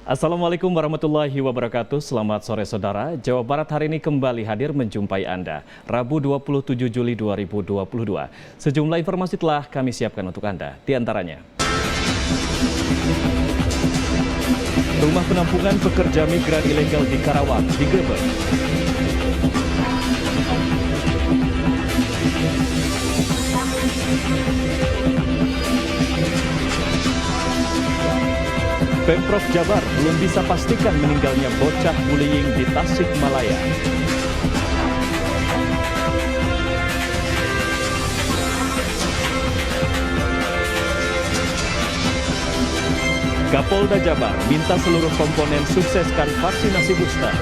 Assalamualaikum warahmatullahi wabarakatuh. Selamat sore saudara. Jawa Barat hari ini kembali hadir menjumpai Anda. Rabu 27 Juli 2022. Sejumlah informasi telah kami siapkan untuk Anda. Di antaranya, rumah penampungan pekerja migran ilegal di Karawang digerebek. Pemprov Jabar belum bisa pastikan meninggalnya bocah bullying di Tasikmalaya. Kapolda Jabar minta seluruh komponen sukseskan vaksinasi booster.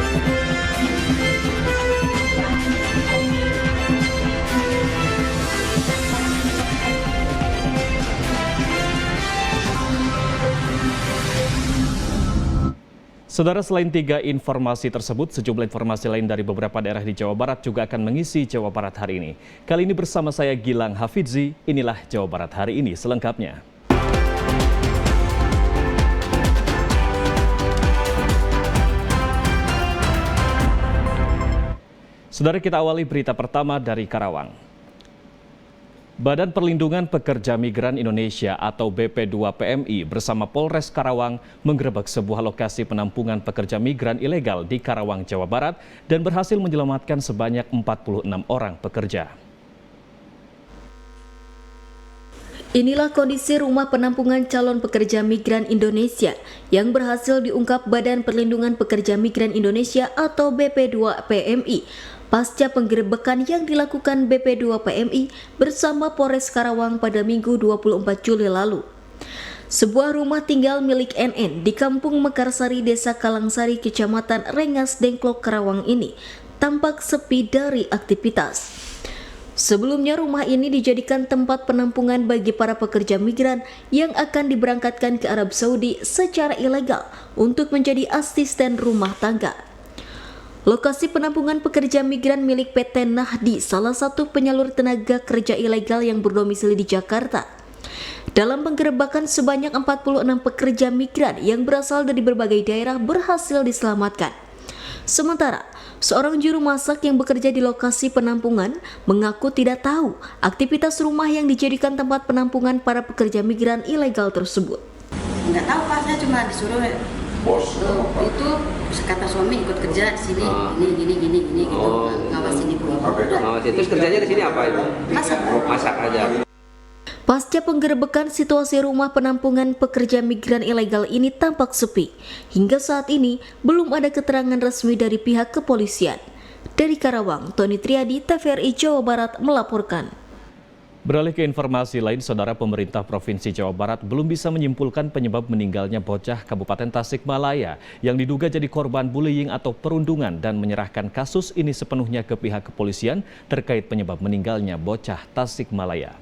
Saudara, selain tiga informasi tersebut, sejumlah informasi lain dari beberapa daerah di Jawa Barat juga akan mengisi Jawa Barat hari ini. Kali ini bersama saya Gilang Hafidzi, inilah Jawa Barat hari ini selengkapnya. Saudara, kita awali berita pertama dari Karawang. Badan Perlindungan Pekerja Migran Indonesia atau BP2PMI bersama Polres Karawang menggerebek sebuah lokasi penampungan pekerja migran ilegal di Karawang, Jawa Barat dan berhasil menyelamatkan sebanyak 46 orang pekerja. Inilah kondisi rumah penampungan calon pekerja migran Indonesia yang berhasil diungkap Badan Perlindungan Pekerja Migran Indonesia atau BP2PMI pasca penggerebekan yang dilakukan BP2PMI bersama Polres Karawang pada Minggu 24 Juli lalu. Sebuah rumah tinggal milik NN di Kampung Mekarsari, Desa Kalangsari, Kecamatan Rengas Dengklok, Karawang ini tampak sepi dari aktivitas. Sebelumnya rumah ini dijadikan tempat penampungan bagi para pekerja migran yang akan diberangkatkan ke Arab Saudi secara ilegal untuk menjadi asisten rumah tangga. Lokasi penampungan pekerja migran milik PT Nahdi, salah satu penyalur tenaga kerja ilegal yang berdomisili di Jakarta. Dalam penggerebekan sebanyak 46 pekerja migran yang berasal dari berbagai daerah berhasil diselamatkan. Sementara, seorang juru masak yang bekerja di lokasi penampungan mengaku tidak tahu aktivitas rumah yang dijadikan tempat penampungan para pekerja migran ilegal tersebut. Nggak tahu Pak, saya cuma disuruh bos itu kata suami ikut kerja di sini, gini gitu, ngawasin ibu. Terus kerjanya di sini apa itu? Masak aja. Pasca penggerebekan, situasi rumah penampungan pekerja migran ilegal ini tampak sepi. Hingga saat ini belum ada keterangan resmi dari pihak kepolisian. Dari Karawang, Tony Triadi, TVRI Jawa Barat melaporkan. Beralih ke informasi lain, saudara, pemerintah Provinsi Jawa Barat belum bisa menyimpulkan penyebab meninggalnya bocah Kabupaten Tasikmalaya yang diduga jadi korban bullying atau perundungan dan menyerahkan kasus ini sepenuhnya ke pihak kepolisian terkait penyebab meninggalnya bocah Tasikmalaya.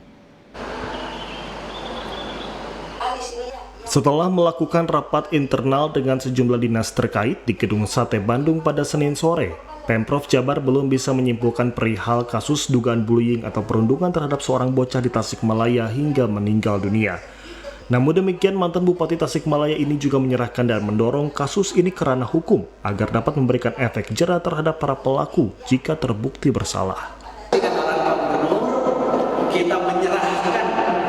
Setelah melakukan rapat internal dengan sejumlah dinas terkait di Gedung Sate Bandung pada Senin sore, Pemprov Jabar belum bisa menyimpulkan perihal kasus dugaan bullying atau perundungan terhadap seorang bocah di Tasikmalaya hingga meninggal dunia. Namun demikian, mantan Bupati Tasikmalaya ini juga menyerahkan dan mendorong kasus ini ke ranah hukum agar dapat memberikan efek jera terhadap para pelaku jika terbukti bersalah. Dengan arahan Pak Gubernur, kita menyerahkan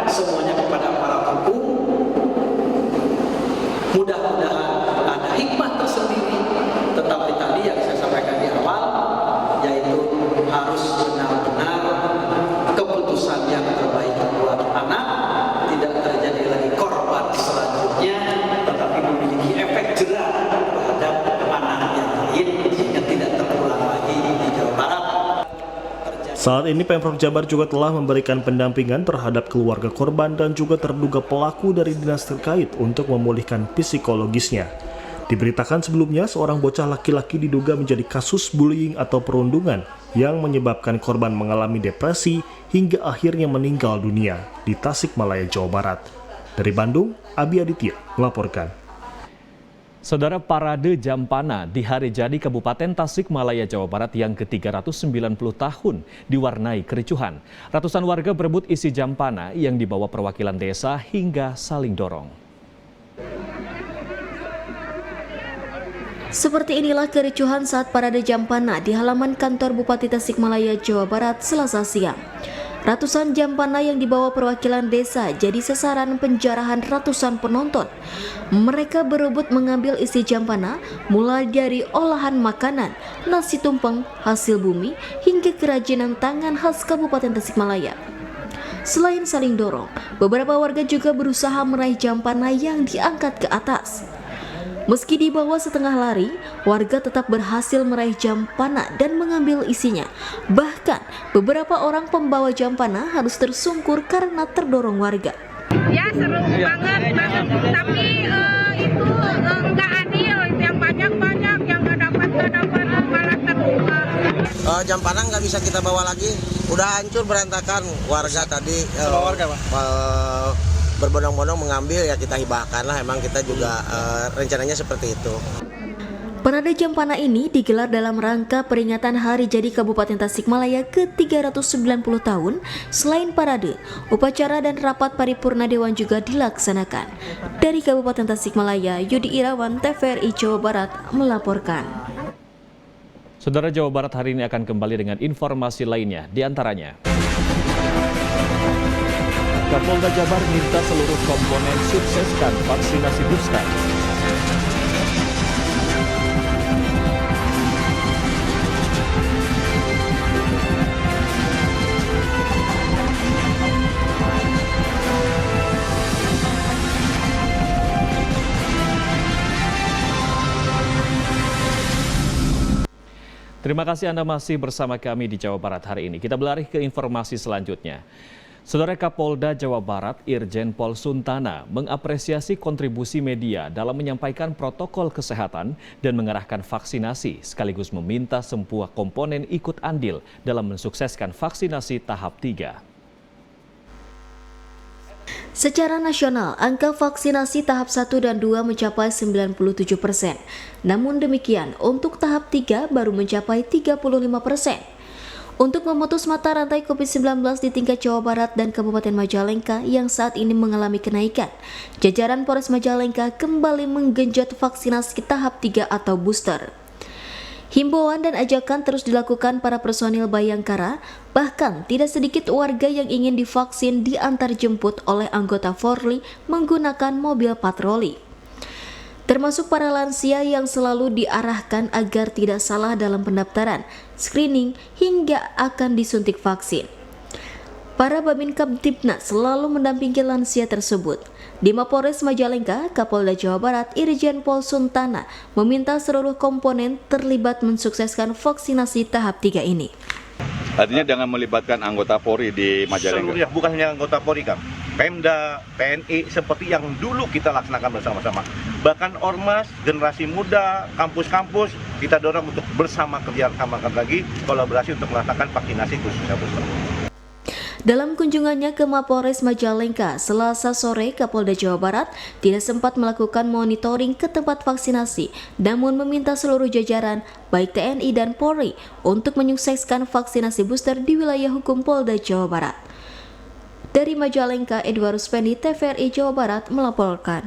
semuanya kepada para hukum. Mudah-mudahan ada hikmah tersendiri, tetapi tadi yang saya sampaikan di awal, yaitu harus benar-benar keputusan yang terbaik buat anak, tidak terjadi lagi korban selanjutnya, tetapi memiliki efek jera terhadap anak yang lain sehingga tidak terulang lagi di Jawa Barat. Saat ini Pemprov Jabar juga telah memberikan pendampingan terhadap keluarga korban dan juga terduga pelaku dari dinas terkait untuk memulihkan psikologisnya. Diberitakan sebelumnya, seorang bocah laki-laki diduga menjadi kasus bullying atau perundungan yang menyebabkan korban mengalami depresi hingga akhirnya meninggal dunia di Tasikmalaya, Jawa Barat. Dari Bandung, Abi Aditya melaporkan. Saudara, parade Jampana di hari jadi Kabupaten Tasikmalaya, Jawa Barat yang ke-390 tahun diwarnai kericuhan. Ratusan warga berebut isi Jampana yang dibawa perwakilan desa hingga saling dorong. Seperti inilah kericuhan saat parade Jampana di halaman kantor Bupati Tasikmalaya, Jawa Barat, Selasa siang. Ratusan jampana yang dibawa perwakilan desa jadi sasaran penjarahan ratusan penonton. Mereka berebut mengambil isi jampana, mulai dari olahan makanan, nasi tumpeng, hasil bumi, hingga kerajinan tangan khas Kabupaten Tasikmalaya. Selain saling dorong, beberapa warga juga berusaha meraih jampana yang diangkat ke atas. Meski di bawah setengah lari, warga tetap berhasil meraih jampana dan mengambil isinya. Bahkan, beberapa orang pembawa jampana harus tersungkur karena terdorong warga. Ya seru banget, tapi itu nggak adil. Yang banyak, yang nggak dapat malah terluka. Jampana nggak bisa kita bawa lagi, udah hancur berantakan. Warga tadi berbondong-bondong mengambil, ya kita hibahkan lah, emang kita juga rencananya seperti itu. Parade Jampana ini digelar dalam rangka peringatan Hari Jadi Kabupaten Tasikmalaya ke-390 tahun. Selain parade, upacara dan rapat paripurna Dewan juga dilaksanakan. Dari Kabupaten Tasikmalaya, Yudi Irawan, TVRI Jawa Barat melaporkan. Saudara, Jawa Barat hari ini akan kembali dengan informasi lainnya, diantaranya Kapolda Jabar minta seluruh komponen sukseskan vaksinasi booster. Terima kasih Anda masih bersama kami di Jawa Barat hari ini. Kita beralih ke informasi selanjutnya. Saudara, Kapolda Jawa Barat Irjen Pol Suntana mengapresiasi kontribusi media dalam menyampaikan protokol kesehatan dan mengarahkan vaksinasi, sekaligus meminta semua komponen ikut andil dalam mensukseskan vaksinasi tahap 3. Secara nasional, angka vaksinasi tahap 1 dan 2 mencapai 97%. Namun demikian, untuk tahap 3 baru mencapai 35%. Untuk memutus mata rantai COVID-19 di tingkat Jawa Barat dan Kabupaten Majalengka yang saat ini mengalami kenaikan, jajaran Polres Majalengka kembali menggenjot vaksinasi tahap 3 atau booster. Himbauan dan ajakan terus dilakukan para personil Bayangkara, bahkan tidak sedikit warga yang ingin divaksin diantar jemput oleh anggota Polri menggunakan mobil patroli. Termasuk para lansia yang selalu diarahkan agar tidak salah dalam pendaftaran, screening, hingga akan disuntik vaksin. Para Babin Kamtibnas selalu mendampingi lansia tersebut. Di Mapolres Majalengka, Kapolda Jawa Barat Irjen Pol Suntana meminta seluruh komponen terlibat mensukseskan vaksinasi tahap 3 ini. Artinya dengan melibatkan anggota Polri di Majalengka. Seluruh, bukan hanya anggota Polri, Kang. Pemda, TNI, seperti yang dulu kita laksanakan bersama-sama. Bahkan Ormas, generasi muda, kampus-kampus, kita dorong untuk bersama kerja lagi, kolaborasi untuk melaksanakan vaksinasi khususnya booster. Dalam kunjungannya ke Mapolres Majalengka, Selasa sore, Kapolda Jawa Barat tidak sempat melakukan monitoring ke tempat vaksinasi, namun meminta seluruh jajaran, baik TNI dan Polri, untuk menyukseskan vaksinasi booster di wilayah hukum Polda Jawa Barat. Dari Majalengka, Edwarus Pendi, TVRI Jawa Barat melaporkan.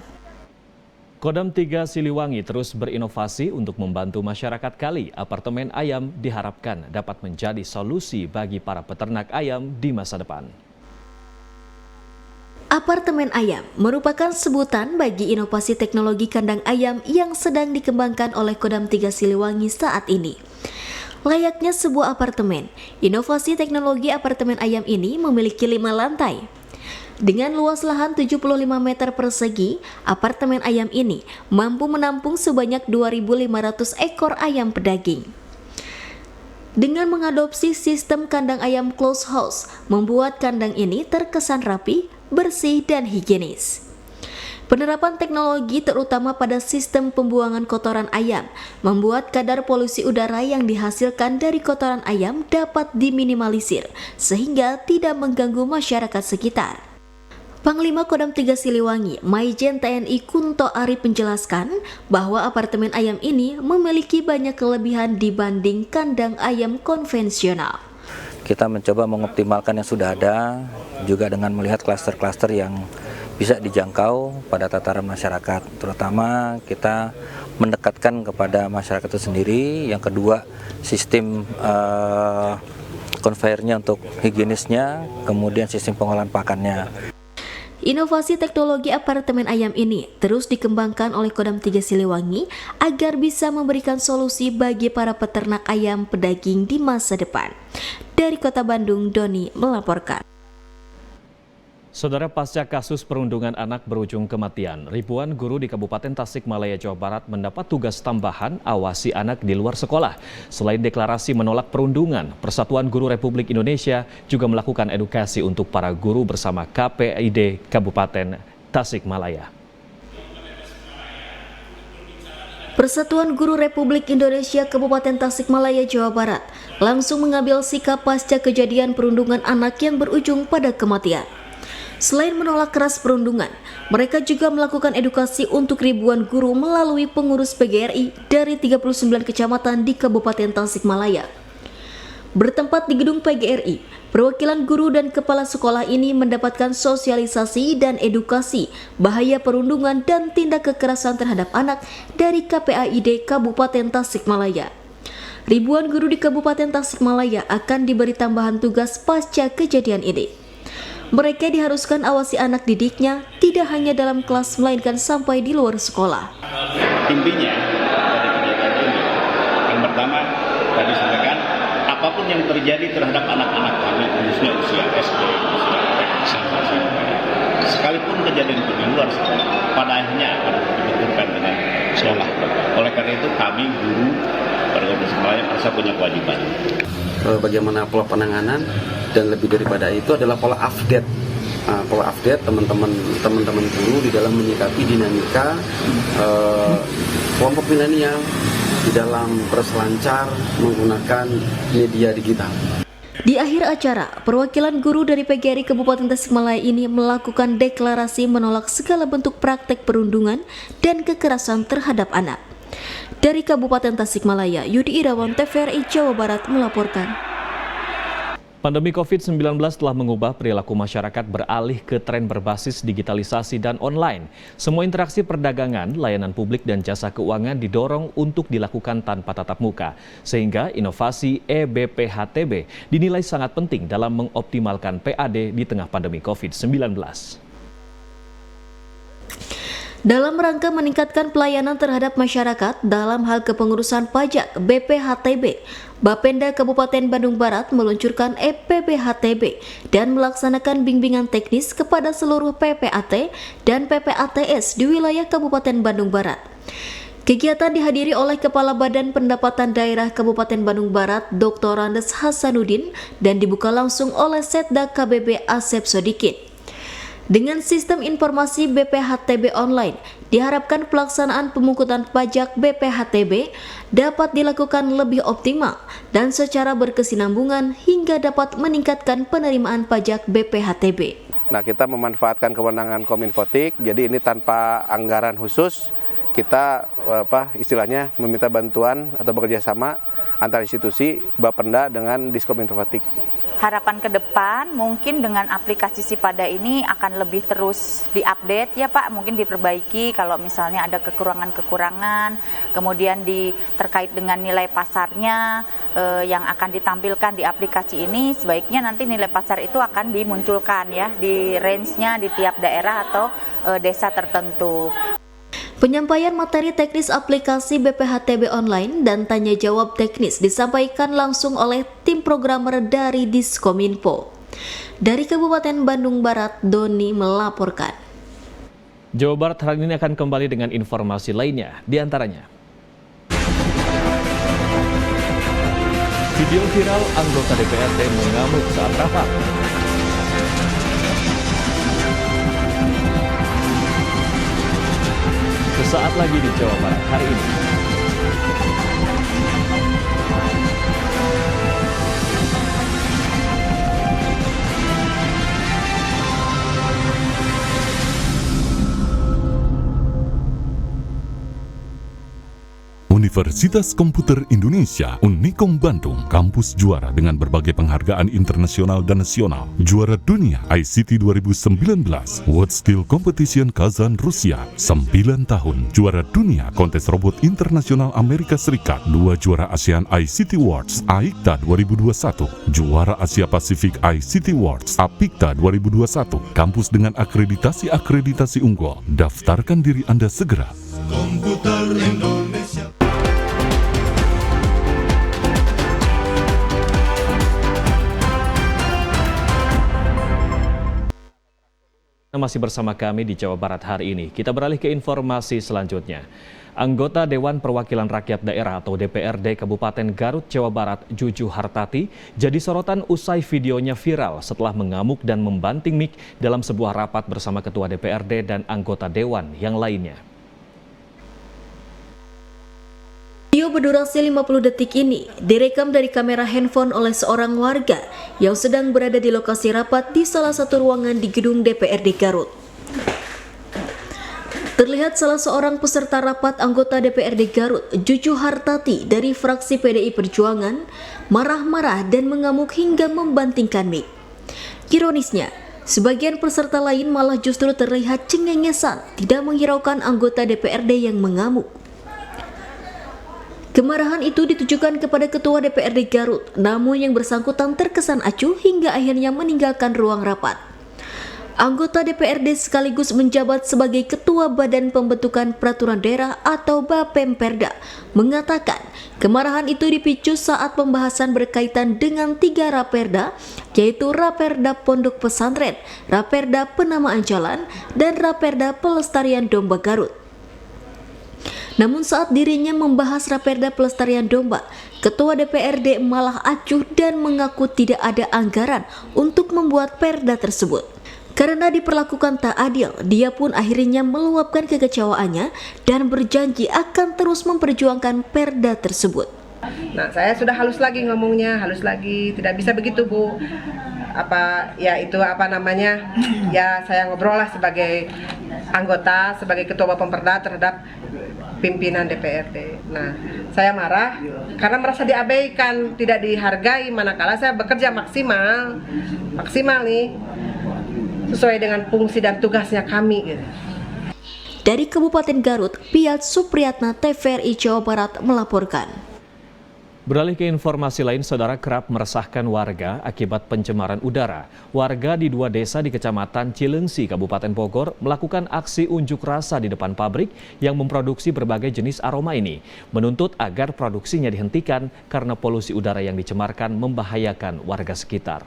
Kodam 3 Siliwangi terus berinovasi untuk membantu masyarakat Kali. Apartemen ayam diharapkan dapat menjadi solusi bagi para peternak ayam di masa depan. Apartemen ayam merupakan sebutan bagi inovasi teknologi kandang ayam yang sedang dikembangkan oleh Kodam 3 Siliwangi saat ini. Layaknya sebuah apartemen, inovasi teknologi apartemen ayam ini memiliki 5 lantai. Dengan luas lahan 75 meter persegi, apartemen ayam ini mampu menampung sebanyak 2.500 ekor ayam pedaging. Dengan mengadopsi sistem kandang ayam closed house, membuat kandang ini terkesan rapi, bersih, dan higienis. Penerapan teknologi terutama pada sistem pembuangan kotoran ayam membuat kadar polusi udara yang dihasilkan dari kotoran ayam dapat diminimalisir sehingga tidak mengganggu masyarakat sekitar. Panglima Kodam 3 Siliwangi, Maijen TNI Kunto Arif menjelaskan bahwa apartemen ayam ini memiliki banyak kelebihan dibanding kandang ayam konvensional. Kita mencoba mengoptimalkan yang sudah ada, juga dengan melihat klaster-klaster yang bisa dijangkau pada tataran masyarakat. Terutama kita mendekatkan kepada masyarakat itu sendiri. Yang kedua, sistem konveyornya untuk higienisnya, kemudian sistem pengolahan pakannya. Inovasi teknologi apartemen ayam ini terus dikembangkan oleh Kodam 3 Siliwangi agar bisa memberikan solusi bagi para peternak ayam pedaging di masa depan. Dari Kota Bandung, Doni melaporkan. Saudara, pasca kasus perundungan anak berujung kematian, ribuan guru di Kabupaten Tasikmalaya, Jawa Barat mendapat tugas tambahan awasi anak di luar sekolah. Selain deklarasi menolak perundungan, Persatuan Guru Republik Indonesia juga melakukan edukasi untuk para guru bersama KPID Kabupaten Tasikmalaya. Persatuan Guru Republik Indonesia Kabupaten Tasikmalaya, Jawa Barat langsung mengambil sikap pasca kejadian perundungan anak yang berujung pada kematian. Selain menolak keras perundungan, mereka juga melakukan edukasi untuk ribuan guru melalui pengurus PGRI dari 39 kecamatan di Kabupaten Tasikmalaya. Bertempat di gedung PGRI, perwakilan guru dan kepala sekolah ini mendapatkan sosialisasi dan edukasi bahaya perundungan dan tindak kekerasan terhadap anak dari KPAID Kabupaten Tasikmalaya. Ribuan guru di Kabupaten Tasikmalaya akan diberi tambahan tugas pasca kejadian ini. Mereka diharuskan awasi anak didiknya tidak hanya dalam kelas melainkan sampai di luar sekolah. Intinya dari kegiatan ini, yang pertama tadi sampaikan, apapun yang terjadi terhadap anak-anak kami, khususnya usia SD, usia TK, sekalipun kejadian itu di luar sekolah, pada akhirnya akan dibenturkan dengan sekolah. Oleh karena itu kami guru pada Kabupaten Tasikmalaya merasa punya kewajiban. Bagaimana pola penanganan dan lebih daripada itu adalah pola update teman-teman guru di dalam menyikapi dinamika kelompok milenial di dalam berselancar menggunakan media digital. Di akhir acara, perwakilan guru dari PGRI Kabupaten Tasikmalaya ini melakukan deklarasi menolak segala bentuk praktek perundungan dan kekerasan terhadap anak. Dari Kabupaten Tasikmalaya, Yudi Irawan, TVRI Jawa Barat melaporkan. Pandemi COVID-19 telah mengubah perilaku masyarakat beralih ke tren berbasis digitalisasi dan online. Semua interaksi perdagangan, layanan publik dan jasa keuangan didorong untuk dilakukan tanpa tatap muka. Sehingga inovasi e-BPHTB dinilai sangat penting dalam mengoptimalkan PAD di tengah pandemi COVID-19. Dalam rangka meningkatkan pelayanan terhadap masyarakat dalam hal kepengurusan pajak BPHTB, Bapenda Kabupaten Bandung Barat meluncurkan e-BPHTB dan melaksanakan bimbingan teknis kepada seluruh PPAT dan PPATS di wilayah Kabupaten Bandung Barat. Kegiatan dihadiri oleh Kepala Badan Pendapatan Daerah Kabupaten Bandung Barat, Dr. Andes Hasanuddin, dan dibuka langsung oleh Setda KBB Asep Sodikin. Dengan sistem informasi BPHTB online, diharapkan pelaksanaan pemungutan pajak BPHTB dapat dilakukan lebih optimal dan secara berkesinambungan hingga dapat meningkatkan penerimaan pajak BPHTB. Nah, kita memanfaatkan kewenangan Kominfotik, jadi ini tanpa anggaran khusus, kita istilahnya meminta bantuan atau bekerja sama antar institusi Bapenda dengan Diskominfotik. Harapan ke depan mungkin dengan aplikasi Sipada ini akan lebih terus diupdate ya Pak, mungkin diperbaiki kalau misalnya ada kekurangan-kekurangan, kemudian terkait dengan nilai pasarnya yang akan ditampilkan di aplikasi ini, sebaiknya nanti nilai pasar itu akan dimunculkan ya di range-nya di tiap daerah atau desa tertentu. Penyampaian materi teknis aplikasi BPHTB online dan tanya jawab teknis disampaikan langsung oleh tim programmer dari Diskominfo. Dari Kabupaten Bandung Barat, Doni melaporkan. Jawa Barat hari ini akan kembali dengan informasi lainnya, diantaranya video viral anggota DPRD mengamuk saat rapat. Sesaat lagi di Jawa Barat hari ini. Universitas Universitas Komputer Indonesia Unikom Bandung, kampus juara dengan berbagai penghargaan internasional dan nasional. Juara dunia ICT 2019, World Steel Competition Kazan, Rusia, 9 tahun. Juara dunia kontes robot internasional Amerika Serikat, 2 juara ASEAN ICT Awards, AICTA 2021, juara Asia Pasifik ICT Awards, APICTA 2021, kampus dengan akreditasi unggul. Daftarkan diri Anda segera. Komputer Indonesia. Masih bersama kami di Jawa Barat hari ini. Kita beralih ke informasi selanjutnya. Anggota Dewan Perwakilan Rakyat Daerah atau DPRD Kabupaten Garut, Jawa Barat, Juju Hartati, jadi sorotan usai videonya viral setelah mengamuk dan membanting mik dalam sebuah rapat bersama Ketua DPRD dan anggota Dewan yang lainnya. Video berdurasi 50 detik ini direkam dari kamera handphone oleh seorang warga yang sedang berada di lokasi rapat di salah satu ruangan di gedung DPRD Garut. Terlihat salah seorang peserta rapat anggota DPRD Garut, Juju Hartati dari fraksi PDI Perjuangan, marah-marah dan mengamuk hingga membantingkan mik. Ironisnya, sebagian peserta lain malah justru terlihat cengengesan, tidak menghiraukan anggota DPRD yang mengamuk. Kemarahan itu ditujukan kepada Ketua DPRD Garut, namun yang bersangkutan terkesan acuh hingga akhirnya meninggalkan ruang rapat. Anggota DPRD sekaligus menjabat sebagai Ketua Badan Pembentukan Peraturan Daerah atau Bapemperda mengatakan kemarahan itu dipicu saat pembahasan berkaitan dengan 3 Raperda, yaitu Raperda Pondok Pesantren, Raperda Penamaan Jalan, dan Raperda Pelestarian Domba Garut. Namun saat dirinya membahas Raperda Pelestarian Domba, Ketua DPRD malah acuh dan mengaku tidak ada anggaran untuk membuat perda tersebut. Karena diperlakukan tak adil, dia pun akhirnya meluapkan kekecewaannya dan berjanji akan terus memperjuangkan perda tersebut. Nah, saya sudah halus lagi ngomongnya, halus lagi, tidak bisa begitu Bu. Ya saya ngobrol lah sebagai anggota, sebagai Ketua Bapemperda terhadap pimpinan DPRD. Nah, saya marah karena merasa diabaikan, tidak dihargai, manakala saya bekerja maksimal nih, sesuai dengan fungsi dan tugasnya kami. Dari Kabupaten Garut, Piat Supriyatna, TVRI Jawa Barat melaporkan. Beralih ke informasi lain, saudara, kerap meresahkan warga akibat pencemaran udara. Warga di 2 desa di Kecamatan Cilengsi, Kabupaten Bogor, melakukan aksi unjuk rasa di depan pabrik yang memproduksi berbagai jenis aroma ini, menuntut agar produksinya dihentikan karena polusi udara yang dicemarkan membahayakan warga sekitar.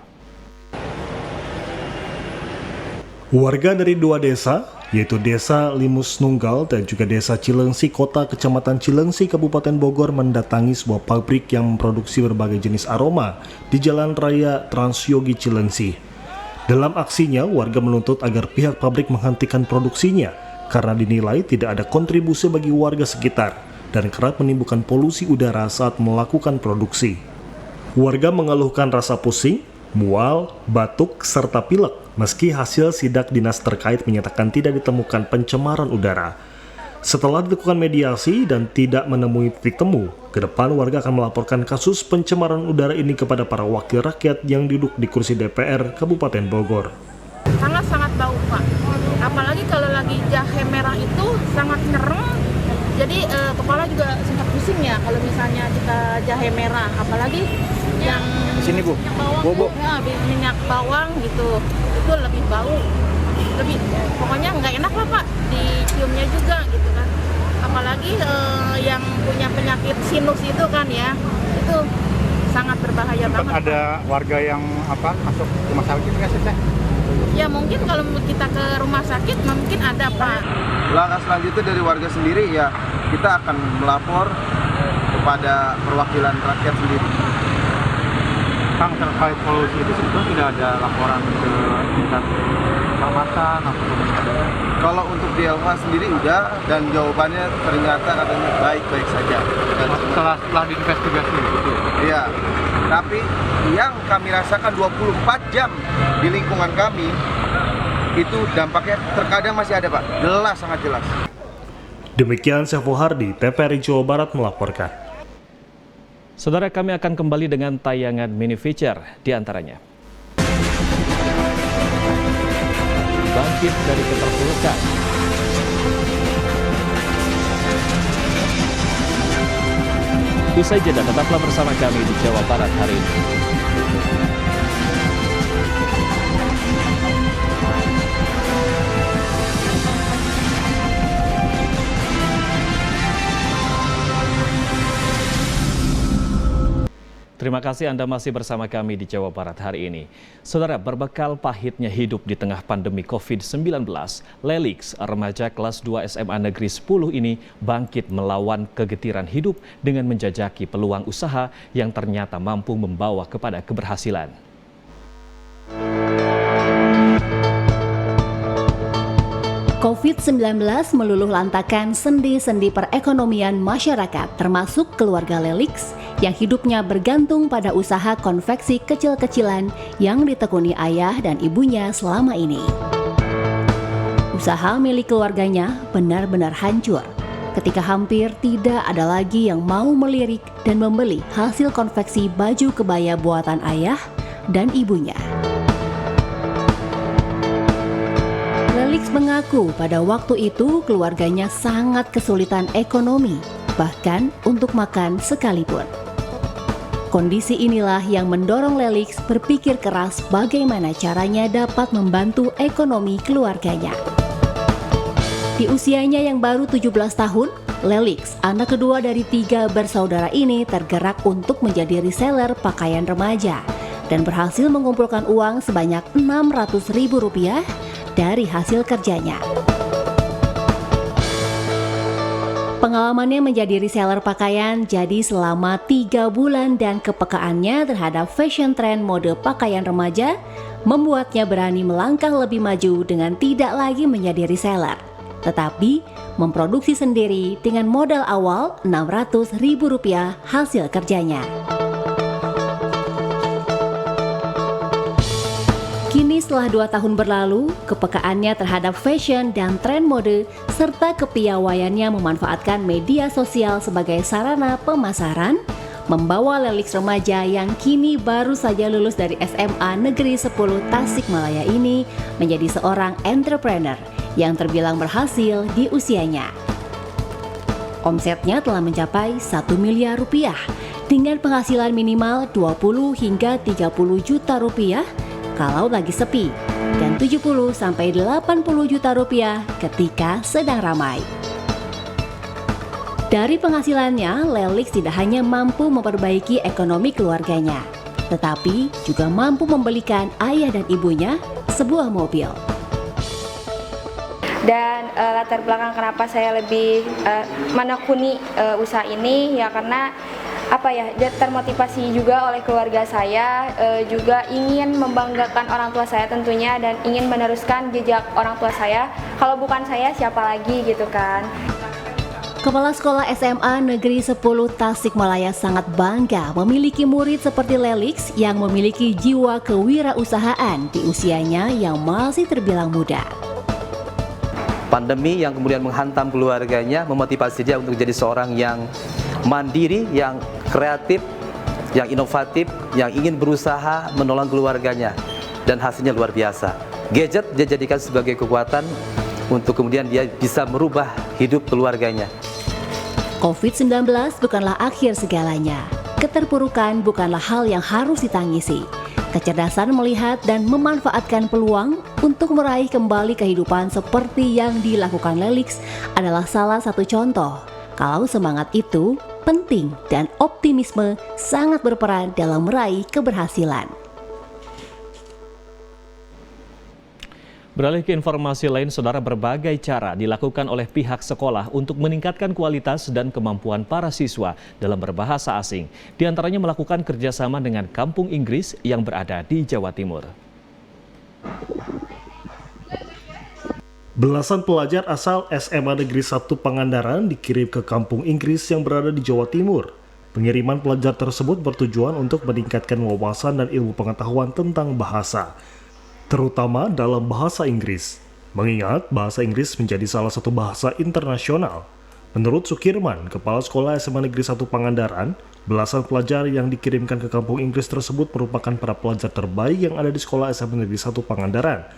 Warga dari 2 desa, yaitu Desa Limus Nunggal dan juga Desa Cilengsi, Kota Kecamatan Cilengsi, Kabupaten Bogor, mendatangi sebuah pabrik yang memproduksi berbagai jenis aroma di Jalan Raya Transyogi Cilengsi. Dalam aksinya, warga menuntut agar pihak pabrik menghentikan produksinya karena dinilai tidak ada kontribusi bagi warga sekitar dan kerap menimbulkan polusi udara saat melakukan produksi. Warga mengeluhkan rasa pusing, mual, batuk, serta pilek meski hasil sidak dinas terkait menyatakan tidak ditemukan pencemaran udara. Setelah dilakukan mediasi dan tidak menemui titik temu, ke depan warga akan melaporkan kasus pencemaran udara ini kepada para wakil rakyat yang duduk di kursi DPR Kabupaten Bogor. Sangat-sangat bau Pak, apalagi kalau lagi jahe merah itu sangat kering, jadi kepala juga sempat pusing ya kalau misalnya kita jahe merah, apalagi yang sini Bu, bawang, minyak bawang gitu, itu lebih bau, pokoknya nggak enak lah Pak, diciumnya juga gitu kan, apalagi yang punya penyakit sinus itu kan ya, itu sangat berbahaya banget. Ada warga yang masuk rumah sakit nggak sih? Ya mungkin kalau kita ke rumah sakit mungkin ada Pak. Langkah selanjutnya dari warga sendiri ya kita akan melapor kepada perwakilan rakyat sendiri. Kang, terkait polusi itu sebetulnya tidak ada laporan ke tingkat kecamatan atau kalau untuk di LH sendiri udah, dan jawabannya ternyata katanya baik-baik saja. Dan setelah diinvestigasi gitu. Iya. Tapi yang kami rasakan 24 jam di lingkungan kami itu dampaknya terkadang masih ada Pak, jelas, sangat jelas. Demikian Syaful Hardi, TVRI Jawa Barat melaporkan. Saudara, kami akan kembali dengan tayangan mini feature di antaranya. Bangkit dari keterpurukan. Usai jeda, tetaplah bersama kami di Jawa Barat hari ini. Terima kasih Anda masih bersama kami di Jawa Barat hari ini. Saudara, berbekal pahitnya hidup di tengah pandemi COVID-19, Lelix, remaja kelas 2 SMA Negeri 10 ini bangkit melawan kegetiran hidup dengan menjajaki peluang usaha yang ternyata mampu membawa kepada keberhasilan. COVID-19 meluluh lantakan sendi-sendi perekonomian masyarakat, termasuk keluarga Lelix yang hidupnya bergantung pada usaha konveksi kecil-kecilan yang ditekuni ayah dan ibunya selama ini. Usaha milik keluarganya benar-benar hancur ketika hampir tidak ada lagi yang mau melirik dan membeli hasil konveksi baju kebaya buatan ayah dan ibunya. Lelix mengaku pada waktu itu keluarganya sangat kesulitan ekonomi, bahkan untuk makan sekalipun. Kondisi inilah yang mendorong Lelix berpikir keras bagaimana caranya dapat membantu ekonomi keluarganya. Di usianya yang baru 17 tahun, Lelix, anak kedua dari 3 bersaudara ini tergerak untuk menjadi reseller pakaian remaja dan berhasil mengumpulkan uang sebanyak Rp600.000 dari hasil kerjanya. Pengalamannya menjadi reseller pakaian jadi selama 3 bulan dan kepekaannya terhadap fashion trend mode pakaian remaja membuatnya berani melangkah lebih maju dengan tidak lagi menjadi reseller, tetapi memproduksi sendiri dengan modal awal Rp600.000 hasil kerjanya. Kini setelah 2 tahun berlalu, kepekaannya terhadap fashion dan tren mode serta kepiawaiannya memanfaatkan media sosial sebagai sarana pemasaran membawa Lelix remaja yang kini baru saja lulus dari SMA Negeri 10 Tasikmalaya ini menjadi seorang entrepreneur yang terbilang berhasil di usianya. Omsetnya telah mencapai Rp1 miliar dengan penghasilan minimal 20 hingga 30 juta rupiah kalau lagi sepi, dan 70 sampai 80 juta rupiah ketika sedang ramai. Dari penghasilannya, Lelix tidak hanya mampu memperbaiki ekonomi keluarganya, tetapi juga mampu membelikan ayah dan ibunya sebuah mobil. Dan latar belakang kenapa saya lebih menekuni usaha ini ya karena termotivasi juga oleh keluarga saya, juga ingin membanggakan orang tua saya tentunya dan ingin meneruskan jejak orang tua saya. Kalau bukan saya siapa lagi gitu kan. Kepala Sekolah SMA Negeri 10 Tasikmalaya sangat bangga memiliki murid seperti Lelix yang memiliki jiwa kewirausahaan di usianya yang masih terbilang muda. Pandemi yang kemudian menghantam keluarganya memotivasi dia untuk jadi seorang yang mandiri, yang kreatif, yang inovatif, yang ingin berusaha menolong keluarganya, dan hasilnya luar biasa. Gadget dia jadikan sebagai kekuatan untuk kemudian dia bisa merubah hidup keluarganya. COVID-19 bukanlah akhir segalanya. Keterpurukan bukanlah hal yang harus ditangisi. Kecerdasan melihat dan memanfaatkan peluang untuk meraih kembali kehidupan seperti yang dilakukan Lelix adalah salah satu contoh kalau semangat itu penting dan optimisme sangat berperan dalam meraih keberhasilan. Beralih ke informasi lain, saudara, berbagai cara dilakukan oleh pihak sekolah untuk meningkatkan kualitas dan kemampuan para siswa dalam berbahasa asing. Di antaranya melakukan kerjasama dengan Kampung Inggris yang berada di Jawa Timur. Belasan pelajar asal SMA Negeri 1 Pangandaran dikirim ke Kampung Inggris yang berada di Jawa Timur. Pengiriman pelajar tersebut bertujuan untuk meningkatkan wawasan dan ilmu pengetahuan tentang bahasa, terutama dalam bahasa Inggris. Mengingat bahasa Inggris menjadi salah satu bahasa internasional, Menurut Sukirman, Kepala Sekolah SMA Negeri 1 Pangandaran, belasan pelajar yang dikirimkan ke kampung Inggris tersebut merupakan para pelajar terbaik yang ada di Sekolah SMA Negeri 1 Pangandaran.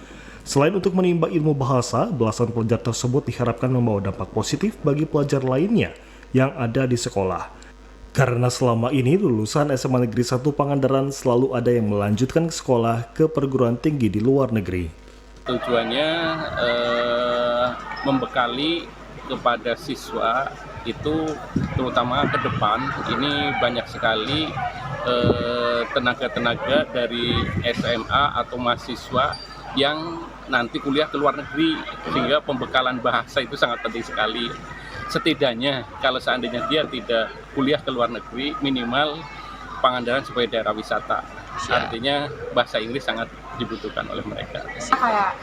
Selain untuk menimba ilmu bahasa, belasan pelajar tersebut diharapkan membawa dampak positif bagi pelajar lainnya yang ada di sekolah. Karena selama ini lulusan SMA Negeri 1 Pangandaran selalu ada yang melanjutkan ke sekolah ke perguruan tinggi di luar negeri. Tujuannya membekali kepada siswa itu terutama ke depan ini banyak sekali tenaga-tenaga dari SMA atau mahasiswa yang nanti kuliah ke luar negeri, sehingga pembekalan bahasa itu sangat penting sekali. Setidaknya kalau seandainya dia tidak kuliah ke luar negeri, minimal Pangandaran sebagai daerah wisata. Artinya bahasa Inggris sangat dibutuhkan oleh mereka. Kayak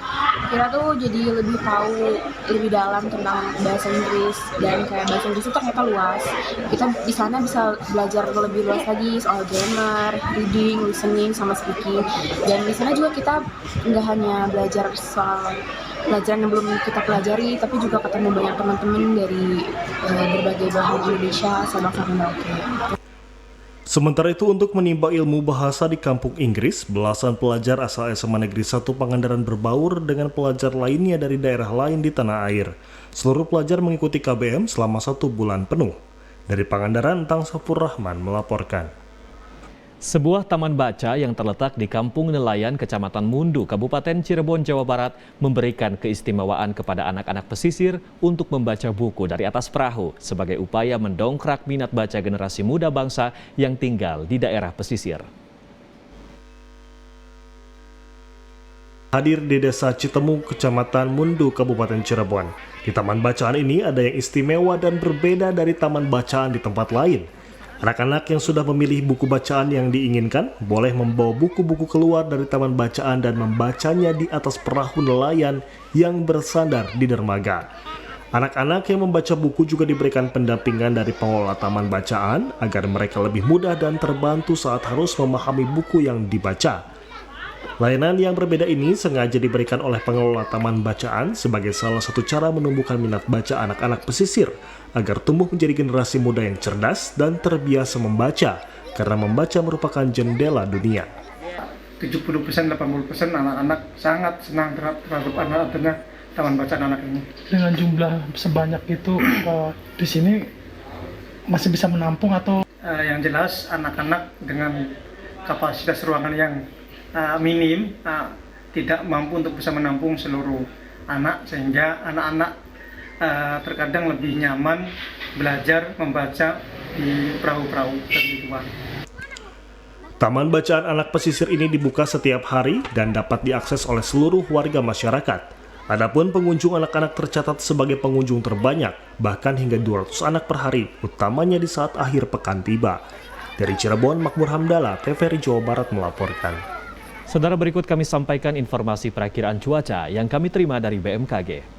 kita tuh jadi lebih tahu lebih dalam tentang bahasa Inggris, dan kayak bahasa Inggris itu ternyata luas. Kita di sana bisa belajar lebih luas lagi soal grammar, reading, listening, sama speaking. Dan di sana juga kita nggak hanya belajar soal pelajaran yang belum kita pelajari, tapi juga ketemu banyak teman-teman dari berbagai belahan Indonesia, Sabang sampai Merauke. Sementara itu, untuk menimba ilmu bahasa di kampung Inggris, belasan pelajar asal SMA Negeri 1 Pangandaran berbaur dengan pelajar lainnya dari daerah lain di tanah air. Seluruh pelajar mengikuti KBM selama 1 bulan penuh. Dari Pangandaran, Tang Safur Rahman melaporkan. Sebuah taman baca yang terletak di Kampung Nelayan, Kecamatan Mundu, Kabupaten Cirebon, Jawa Barat, memberikan keistimewaan kepada anak-anak pesisir untuk membaca buku dari atas perahu sebagai upaya mendongkrak minat baca generasi muda bangsa yang tinggal di daerah pesisir. Hadir di Desa Citemu, Kecamatan Mundu, Kabupaten Cirebon. Di taman bacaan ini ada yang istimewa dan berbeda dari taman bacaan di tempat lain. Anak-anak yang sudah memilih buku bacaan yang diinginkan boleh membawa buku-buku keluar dari taman bacaan dan membacanya di atas perahu nelayan yang bersandar di dermaga. Anak-anak yang membaca buku juga diberikan pendampingan dari pengelola taman bacaan agar mereka lebih mudah dan terbantu saat harus memahami buku yang dibaca. Layanan yang berbeda ini sengaja diberikan oleh pengelola taman bacaan sebagai salah satu cara menumbuhkan minat baca anak-anak pesisir agar tumbuh menjadi generasi muda yang cerdas dan terbiasa membaca, karena membaca merupakan jendela dunia. 70%-80% anak-anak sangat senang terhadap adanya taman bacaan anak ini. Dengan jumlah sebanyak itu, di sini masih bisa menampung atau? Yang jelas anak-anak dengan kapasitas ruangan yang minim tidak mampu untuk bisa menampung seluruh anak, sehingga anak-anak terkadang lebih nyaman belajar membaca di perahu-perahu tertutup. Taman bacaan anak pesisir ini dibuka setiap hari dan dapat diakses oleh seluruh warga masyarakat. Adapun pengunjung anak-anak tercatat sebagai pengunjung terbanyak, bahkan hingga 200 anak per hari, utamanya di saat akhir pekan tiba. Dari Cirebon, Makmur Hamdala, TVRI Jawa Barat melaporkan. Saudara, berikut kami sampaikan informasi perakiraan cuaca yang kami terima dari BMKG.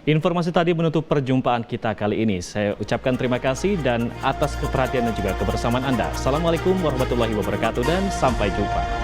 Informasi tadi menutup perjumpaan kita kali ini. Saya ucapkan terima kasih dan atas keperhatian dan juga kebersamaan Anda. Assalamualaikum warahmatullahi wabarakatuh dan sampai jumpa.